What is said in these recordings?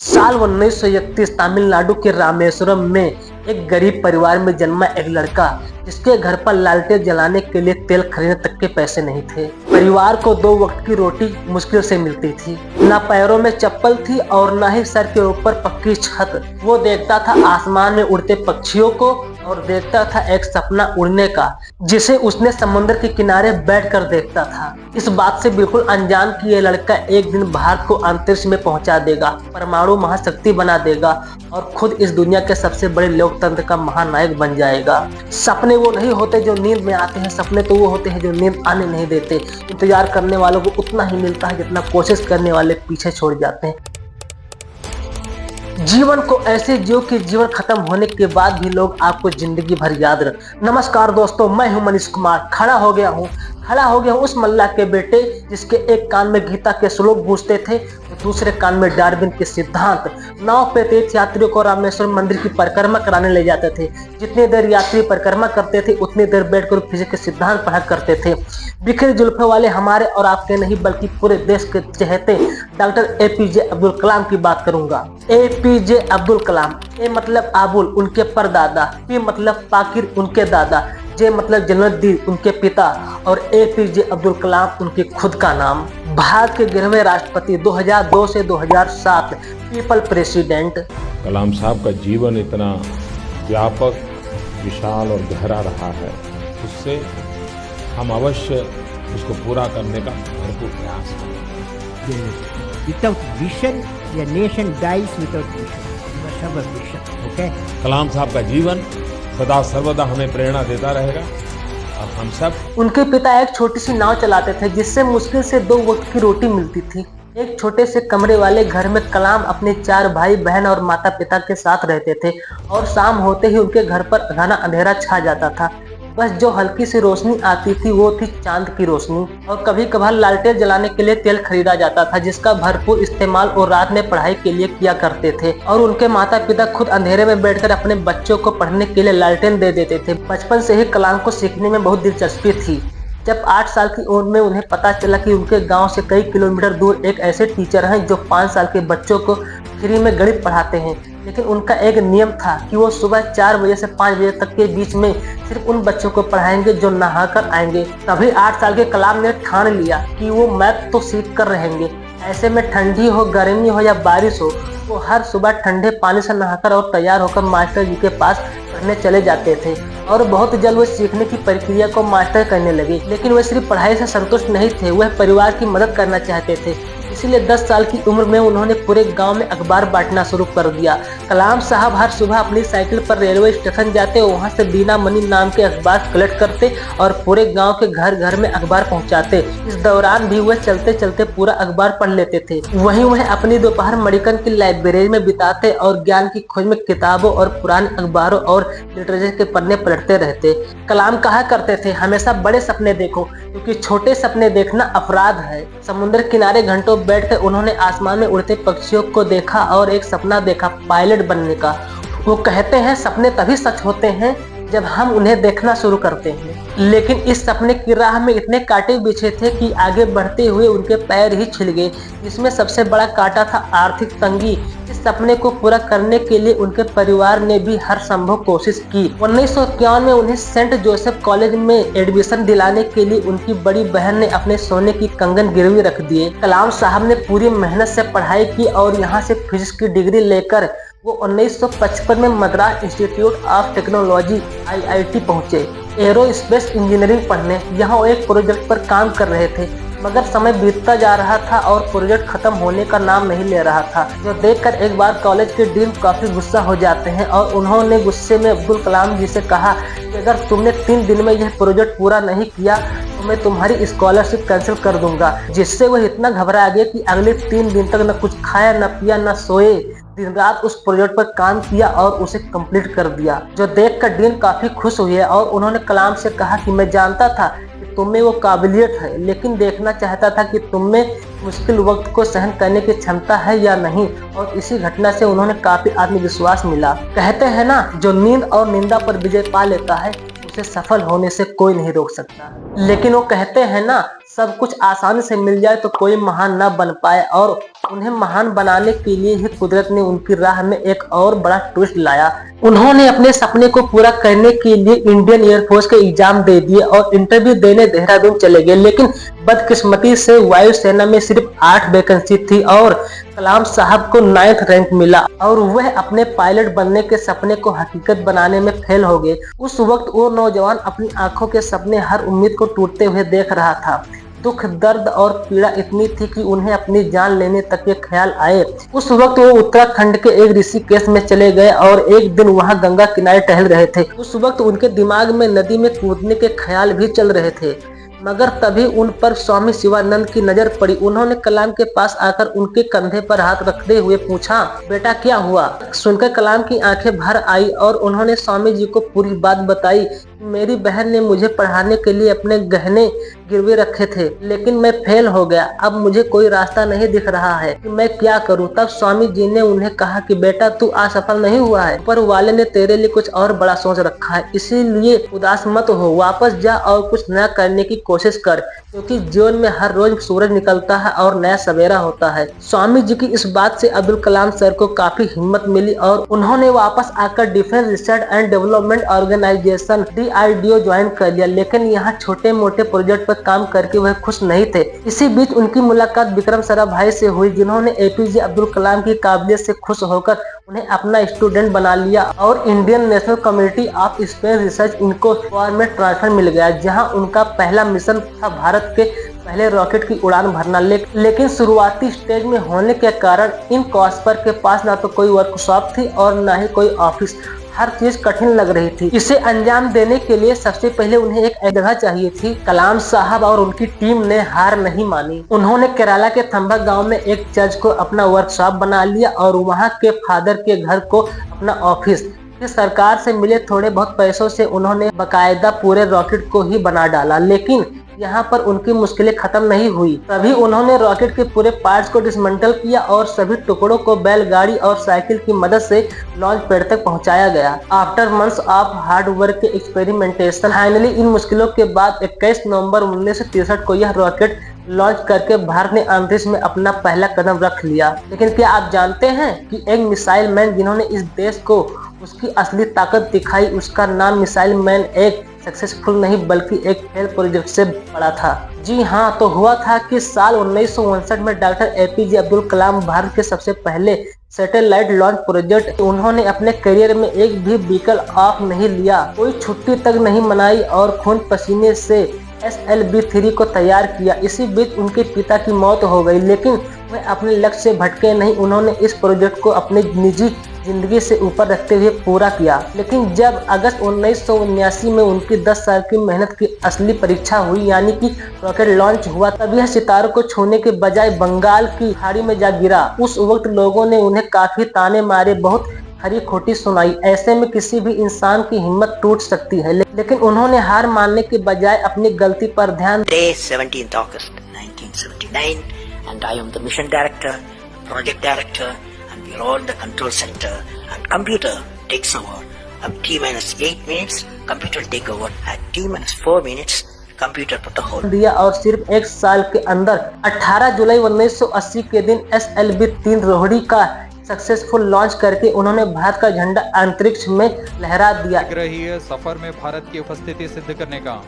साल 1931 तमिलनाडु के रामेश्वरम में एक गरीब परिवार में जन्मा एक लड़का, जिसके घर पर लालटेन जलाने के लिए तेल खरीदने तक के पैसे नहीं थे। परिवार को 2 वक्त की रोटी मुश्किल से मिलती थी। ना पैरों में चप्पल थी और ना ही सर के ऊपर पक्की छत। वो देखता था आसमान में उड़ते पक्षियों को और देखता था एक सपना उड़ने का, जिसे उसने समुद्र के किनारे बैठकर देखता था। इस बात से बिल्कुल अनजान कि यह लड़का एक दिन भारत को अंतरिक्ष में पहुंचा देगा, परमाणु महाशक्ति बना देगा और खुद इस दुनिया के सबसे बड़े लोकतंत्र का महानायक बन जाएगा। सपने वो नहीं होते जो नींद में आते हैं, सपने तो वो होते हैं जो नींद आने नहीं देते। इंतजार करने वालों को उतना ही मिलता है जितना कोशिश करने वाले पीछे छोड़ जाते हैं। जीवन को ऐसे जियो कि जीवन खत्म होने के बाद भी लोग आपको जिंदगी भर याद रखें। नमस्कार दोस्तों, मैं हूं मनीष कुमार। खड़ा हो गया हूं उस मल्लाह के बेटे जिसके एक कान में गीता के श्लोक गूंजते थे तो दूसरे कान में डार्विन के सिद्धांत। नाव पे तीर्थ यात्रियों को रामेश्वर मंदिर की परिक्रमा कराने ले जाते थे। जितनी देर यात्री परिक्रमा करते थे उतनी देर बैठकर फिजिक्स के सिद्धांत पढ़ा करते थे। बिखरे जुल्फे वाले हमारे और आपके नहीं बल्कि पूरे देश के चहेते डॉक्टर एपीजे अब्दुल कलाम की बात करूंगा। एपीजे अब्दुल कलाम, ए मतलब आबुल उनके परदादा, पी मतलब पाकिर उनके दादा, जे मतलब जलालुद्दीन उनके पिता और एपीजे अब्दुल कलाम उनके खुद का नाम। भारत के 11वें राष्ट्रपति 2002 से 2007 पीपल प्रेसिडेंट। कलाम साहब का जीवन इतना व्यापक, विशाल और गहरा रहा है, उससे हम अवश्य उसको पूरा करने का भरपूर प्रयास करेंगे। Without vision, a nation dies without vision. You must have a vision, okay? कलाम साहब का जीवन सदा सर्वदा हमें प्रेरणा देता रहेगा और हम सब। उनके पिता एक छोटी सी नाव चलाते थे जिससे मुश्किल से 2 वक्त की रोटी मिलती थी। एक छोटे से कमरे वाले घर में कलाम अपने 4 भाई बहन और माता पिता के साथ रहते थे और शाम होते ही उनके घर पर घना अंधेरा छा जाता था। बस जो हल्की सी रोशनी आती थी वो थी चांद की रोशनी और कभी कभार लालटेन जलाने के लिए तेल खरीदा जाता था, जिसका भरपूर इस्तेमाल वो रात में पढ़ाई के लिए किया करते थे। और उनके माता पिता खुद अंधेरे में बैठकर अपने बच्चों को पढ़ने के लिए लालटेन दे देते थे। बचपन से ही कलाम को सीखने में बहुत दिलचस्पी थी। जब 8 साल की उम्र में उन्हें पता चला कि उनके गांव से कई किलोमीटर दूर एक ऐसे टीचर हैं जो 5 साल के बच्चों को फ्री में गणित पढ़ाते हैं, लेकिन उनका एक नियम था कि वो सुबह 4 बजे से 5 बजे तक के बीच में सिर्फ उन बच्चों को पढ़ाएंगे जो नहा कर आएंगे। तभी 8 साल के कलाम ने ठान लिया कि वो मैथ तो सीख कर रहेंगे। ऐसे में ठंडी हो, गर्मी हो या बारिश हो, वो हर सुबह ठंडे पानी से नहाकर और तैयार होकर मास्टर जी के पास पढ़ने चले जाते थे। और बहुत जल्द वो सीखने की प्रक्रिया को मास्टर करने लगे। लेकिन वे सिर्फ पढ़ाई से संतुष्ट नहीं थे, वह परिवार की मदद करना चाहते थे। इसीलिए 10 साल की उम्र में उन्होंने पूरे गांव में अखबार बांटना शुरू कर दिया। कलाम साहब हर सुबह अपनी साइकिल पर रेलवे स्टेशन जाते, वहां से बीना मनी नाम के अखबार कलेक्ट करते और पूरे गांव के घर घर में अखबार पहुंचाते। इस दौरान भी वह चलते चलते पूरा अखबार पढ़ लेते थे। वहीं वह अपनी दोपहर मणिकर्ण की लाइब्रेरी में बिताते और ज्ञान की खोज में किताबों और पुराने अखबारों और लिटरेचर के पन्ने पलटते रहते। कलाम कहा करते थे, हमेशा बड़े सपने देखो क्योंकि छोटे सपने देखना अपराध है। समुद्र किनारे घंटों बैठकर उन्होंने आसमान में उड़ते पक्षियों को देखा और एक सपना देखा पायलट बनने का। वो कहते हैं सपने तभी सच होते हैं जब हम उन्हें देखना शुरू करते हैं। लेकिन इस सपने की राह में इतने कांटे बिछे थे कि आगे बढ़ते हुए उनके पैर ही छिल गए। इसमें सबसे बड़ा कांटा था आर्थिक तंगी। इस सपने को पूरा करने के लिए उनके परिवार ने भी हर संभव कोशिश की। 1951 में उन्हें सेंट जोसेफ कॉलेज में एडमिशन दिलाने के लिए उनकी बड़ी बहन ने अपने सोने की कंगन गिरवी रख दिए। कलाम साहब ने पूरी मेहनत से पढ़ाई की और यहाँ से फिजिक्स की डिग्री लेकर वो 1955 में Madras institute of technology IIT पहुंचे एरोस्पेस इंजीनियरिंग पढ़ने। यहाँ वो एक प्रोजेक्ट पर काम कर रहे थे, मगर समय बीतता जा रहा था और प्रोजेक्ट खत्म होने का नाम नहीं ले रहा था, जो देखकर एक बार कॉलेज के डीन काफी गुस्सा हो जाते हैं और उन्होंने गुस्से में अब्दुल कलाम जी से कहा कि अगर तुमने 3 दिन में यह प्रोजेक्ट पूरा नहीं किया तो मैं तुम्हारी स्कॉलरशिप कैंसिल कर दूंगा। जिससे वह इतना घबरा गया कि अगले 3 दिन तक न कुछ खाया, न पिया, न सोए। दिन रात उस प्रोजेक्ट पर काम किया और उसे कंप्लीट कर दिया, जो देखकर डीन काफी खुश हुए और उन्होंने कलाम से कहा कि मैं जानता था कि तुम में वो काबिलियत है, लेकिन देखना चाहता था कि तुम में मुश्किल वक्त को सहन करने की क्षमता है या नहीं। और इसी घटना से उन्होंने काफी आत्मविश्वास मिला। कहते हैं ना, जो नींद और निंदा पर विजय पा लेता है उसे सफल होने से कोई नहीं रोक सकता। लेकिन वो कहते हैं ना, सब कुछ आसानी से मिल जाए तो कोई महान न बन पाए, और उन्हें महान बनाने के लिए ही कुदरत ने उनकी राह में एक और बड़ा ट्विस्ट लाया। उन्होंने अपने सपने को पूरा करने के लिए इंडियन एयरफोर्स के एग्जाम दे दिए और इंटरव्यू देने देहरादून चले गए। लेकिन बदकिस्मती से वायुसेना में सिर्फ 8 वैकेंसी थी और कलाम साहब को 9th रैंक मिला और वह अपने पायलट बनने के सपने को हकीकत बनाने में फेल हो गए। उस वक्त वो नौजवान अपनी आंखों के सपने, हर उम्मीद को टूटते हुए देख रहा था। दुख, दर्द और पीड़ा इतनी थी कि उन्हें अपनी जान लेने तक के ख्याल आए। उस वक्त वो उत्तराखंड के एक ऋषिकेश में चले गए और एक दिन वहां गंगा किनारे टहल रहे थे। उस वक्त उनके दिमाग में नदी में कूदने के ख्याल भी चल रहे थे, मगर तभी उन पर स्वामी शिवानंद की नजर पड़ी। उन्होंने कलाम के पास आकर उनके कंधे पर हाथ रखते हुए पूछा, बेटा क्या हुआ? सुनकर कलाम की आंखें भर आई और उन्होंने स्वामी जी को पूरी बात बताई। मेरी बहन ने मुझे पढ़ाने के लिए अपने गहने गिरवे रखे थे, लेकिन मैं फेल हो गया। अब मुझे कोई रास्ता नहीं दिख रहा है कि मैं क्या करूं। तब स्वामी जी ने उन्हें कहा कि बेटा, तू असफल नहीं हुआ है, ऊपर वाले ने तेरे लिए कुछ और बड़ा सोच रखा है, इसीलिए उदास मत हो। वापस जा और कुछ नया करने की कोशिश कर, क्योंकि जीवन में हर रोज सूरज निकलता है और नया सवेरा होता है। स्वामी जी की इस बात से अब्दुल कलाम सर को काफी हिम्मत मिली और उन्होंने वापस आकर defence research and development organisation DRDO join कर लिया। लेकिन यहाँ छोटे मोटे प्रोजेक्ट पर काम करके वह खुश नहीं थे। इसी बीच उनकी मुलाकात विक्रम साराभाई से हुई, जिन्होंने APJ अब्दुल कलाम की काबिलियत से खुश होकर उन्हें अपना स्टूडेंट बना लिया और Indian national committee of space research इनको में ट्रांसफर मिल गया, जहां उनका पहला मिशन था भारत के पहले रॉकेट की उड़ान भरना। लेकिन शुरुआती स्टेज में होने के कारण इन कॉस्पर के पास ना तो कोई वर्कशॉप थी और ना ही कोई ऑफिस। हर चीज कठिन लग रही थी। इसे अंजाम देने के लिए सबसे पहले उन्हें एक जगह चाहिए थी। कलाम साहब और उनकी टीम ने हार नहीं मानी। उन्होंने केरला के थंबा गांव में एक चर्च को अपना वर्कशॉप बना लिया और वहां के फादर के घर को अपना ऑफिस। सरकार से मिले थोड़े बहुत पैसों से उन्होंने बकायदा पूरे रॉकेट को ही बना डाला। लेकिन यहाँ पर उनकी मुश्किलें खत्म नहीं हुई। तभी उन्होंने रॉकेट के पूरे पार्ट्स को डिसमेंटल किया और सभी टुकड़ों को बैलगाड़ी और साइकिल की मदद से लॉन्च पैड तक पहुँचाया गया। After months of hard work के एक्सपेरिमेंटेशन, फाइनली इन मुश्किलों के बाद 21 नवंबर 1963 को यह रॉकेट लॉन्च करके भारत ने अंतरिक्ष में अपना पहला कदम रख लिया। लेकिन क्या आप जानते हैं कि एक मिसाइल मैन जिन्होंने इस देश को उसकी असली ताकत दिखाई, उसका नाम मिसाइल मैन एक सक्सेसफुल नहीं बल्कि एक फेल प्रोजेक्ट से बड़ा था। जी हाँ, तो हुआ था कि साल 1959 में डॉक्टर APJ अब्दुल कलाम भारत के सबसे पहले सैटेलाइट लॉन्च प्रोजेक्ट। उन्होंने अपने करियर में एक भी व्हीकल ऑफ नहीं लिया, कोई छुट्टी तक नहीं मनाई और खून पसीने से SLV-3 को तैयार किया। इसी बीच उनके पिता की मौत हो गई, लेकिन वह अपने लक्ष्य से भटके नहीं। उन्होंने इस प्रोजेक्ट को अपनी निजी जिंदगी से ऊपर रखते हुए पूरा किया। लेकिन जब अगस्त 1979 में उनकी 10 साल की मेहनत की असली परीक्षा हुई, यानी कि रॉकेट लॉन्च हुआ, तब यह सितारों को छूने के बजाय बंगाल की खाड़ी में जा गिरा। उस वक्त लोगों ने उन्हें काफी ताने मारे, बहुत खरी खोटी सुनाई। ऐसे में किसी भी इंसान की हिम्मत टूट सकती है, लेकिन उन्होंने हार मानने के बजाय अपनी गलती पर ध्यान। 17th August 1979 and I am the mission director, project director, and we are all the control center, and computer takes over at T-8 minutes, computer take over at T-4 minutes, computer पर तो दिया और सिर्फ एक साल के अंदर 18 जुलाई 1980 के दिन SLV-3 रोहिणी का सक्सेसफुल लॉन्च करके उन्होंने भारत का झंडा अंतरिक्ष में लहरा दिया। रही है सफर में भारत की उपस्थिति सिद्ध करने का।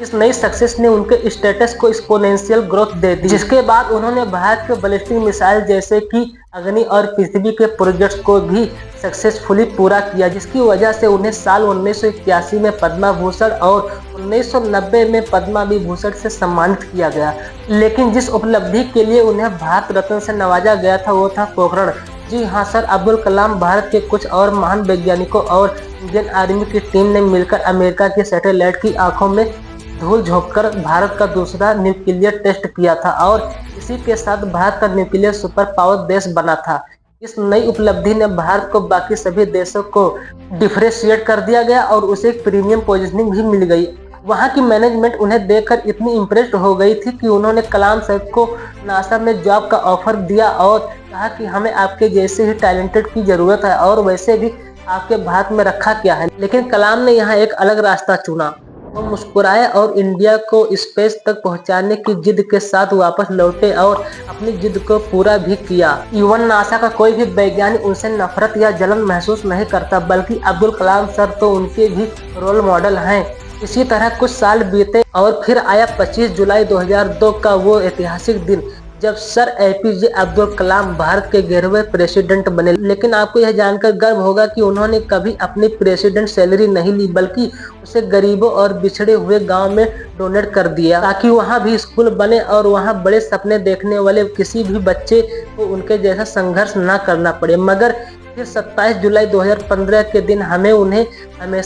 इस नई सक्सेस ने उनके स्टेटस को एक्सपोनेंशियल ग्रोथ दे दी, जिसके बाद उन्होंने भारत के बैलिस्टिक मिसाइल जैसे कि अग्नि और पृथ्वी के प्रोजेक्ट्स को भी सक्सेसफुली पूरा किया, जिसकी वजह से उन्हें साल 1981 में पद्मा भूषण और 1990 में पद्मा विभूषण से सम्मानित किया गया। लेकिन जिस उपलब्धि के लिए उन्हें भारत रत्न से नवाजा गया था वो था पोखरण। जी हाँ सर, अब्दुल कलाम भारत के कुछ और महान वैज्ञानिकों और इंडियन आर्मी की टीम ने मिलकर अमेरिका के सैटेलाइट की आंखों में धूल झोंककर भारत का दूसरा न्यूक्लियर टेस्ट किया था और इसी के साथ भारत का न्यूक्लियर सुपर पावर देश बना था। इस नई उपलब्धि ने भारत को बाकी सभी देशों को डिफरेंशिएट कर दिया गया और उसे एक प्रीमियम पोजीशनिंग भी मिल गई। वहां की मैनेजमेंट उन्हें देखकर इतनी इम्प्रेस्ड हो गई थी कि उन्होंने कलाम सर को नासा में जॉब का ऑफर दिया और कहा कि हमें आपके जैसे ही टैलेंटेड की जरूरत है और वैसे भी आपके भारत में रखा क्या है। लेकिन कलाम ने यहाँ एक अलग रास्ता चुना। वो मुस्कुराए और इंडिया को स्पेस तक पहुंचाने की जिद के साथ वापस लौटे और अपनी जिद को पूरा भी किया। इवन नासा का कोई भी वैज्ञानिक उनसे नफरत या जलन महसूस नहीं करता, बल्कि अब्दुल कलाम सर तो उनके भी रोल मॉडल हैं। इसी तरह कुछ साल बीते और फिर आया 25 जुलाई 2002 का वो ऐतिहासिक दिन जब सर एपीजे अब्दुल कलाम भारत के 11वें प्रेसिडेंट बने। लेकिन आपको यह जानकर गर्व होगा कि उन्होंने कभी अपनी प्रेसिडेंट सैलरी नहीं ली, बल्कि उसे गरीबों और बिछड़े हुए गांव में डोनेट कर दिया, ताकि वहां भी स्कूल बने और वहां बड़े सपने देखने वाले किसी भी बच्चे को उनके जैसा संघर्ष न करना पड़े। मगर फिर 27 जुलाई 2015 के दिन हमें उन्हें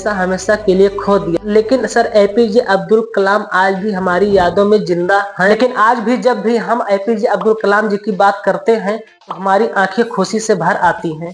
हमेशा के लिए खो दिया। लेकिन सर एपीजे अब्दुल कलाम आज भी हमारी यादों में जिंदा हैं। लेकिन आज भी जब भी हम एपीजे अब्दुल कलाम जी की बात करते हैं तो हमारी आंखें खुशी से भर आती हैं।